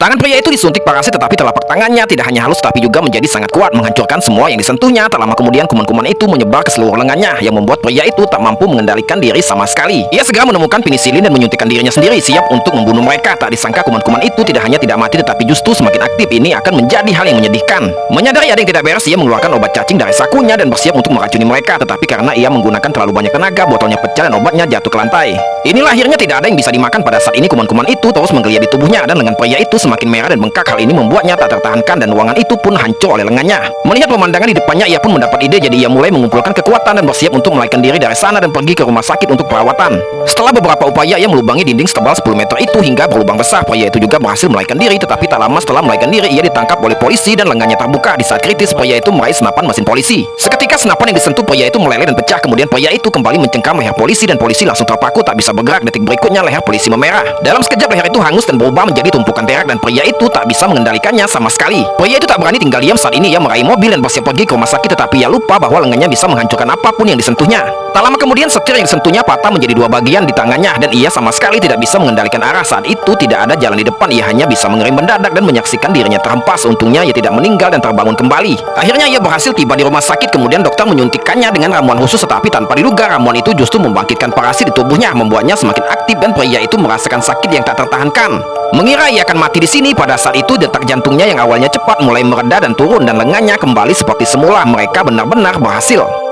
Tangan pria itu disuntik parasit, tetapi telapak tangannya tidak hanya halus tapi juga menjadi sangat kuat, menghancurkan semua yang disentuhnya. Tak lama kemudian kuman-kuman itu menyebar ke seluruh lengannya yang membuat pria itu tak mampu mengendalikan diri sama sekali. Ia segera menemukan penisilin dan menyuntikkan dirinya sendiri, siap untuk membunuh mereka. Tak disangka kuman-kuman itu tidak hanya tidak mati tetapi justru semakin aktif. Ini akan menjadi hal yang menyedihkan. Menyadari ada yang tidak beres, ia mengeluarkan obat cacing dari sakunya dan bersiap untuk meracuni mereka. Tetapi karena ia menggunakan terlalu banyak tenaga, botolnya pecah dan obatnya jatuh ke lantai. Inilah akhirnya tidak ada yang bisa dimakan. Pada saat ini kuman-kuman itu terus menggeliat di tubuhnya dan lengan pria itu semakin merah dan bengkak. Hal ini membuatnya tak tertahankan dan ruangan itu pun hancur oleh lengannya. Melihat pemandangan di depannya, ia pun mendapat ide. Jadi ia mulai mengumpulkan kekuatan dan bersiap untuk melarikan diri dari sana dan pergi ke rumah sakit untuk perawatan. Setelah beberapa upaya, ia melubangi dinding setebal 10 meter itu hingga berlubang besar. Pria itu juga berhasil melarikan diri, tetapi tak lama setelah melarikan diri, ia ditangkap oleh polisi dan lengannya terbuka. Di saat kritis, pria itu meraih senapan mesin polisi. Seketika senapan yang disentuh pria itu meleleh dan pecah. Kemudian pria itu kembali mencengkam leher polisi dan polisi langsung terpaku tak bisa bergerak. Detik berikutnya leher polisi memerah. Dalam sekejap leher itu hangus dan berubah menjadi tumpukan terak dan pria itu tak bisa mengendalikannya sama sekali. Pria itu tak berani tinggal diam. Saat ini ia meraih mobil dan bersiap pergi ke rumah sakit, tetapi ia lupa bahwa lengannya bisa menghancurkan apapun yang disentuhnya. Tak lama kemudian setir yang disentuhnya patah menjadi dua bagian di tangannya dan ia sama sekali tidak bisa mengendalikan arah. Saat itu tidak ada jalan di depan, ia hanya bisa mengerim mendadak dan menyaksikan dirinya terhempas. Untungnya ia tidak meninggal dan terbangun kembali. Akhirnya ia berhasil tiba di rumah sakit. Kemudian dokter menyuntikkannya dengan ramuan khusus, tetapi tanpa diduga ramuan itu justru membangkitkan parasit di tubuhnya, membuatnya semakin aktif dan pria itu merasakan sakit yang tak tertahankan. Mengira ia akan mati di sini. Pada saat itu detak jantungnya yang awalnya cepat mulai mereda dan turun dan lengannya kembali seperti semula. Mereka benar-benar berhasil.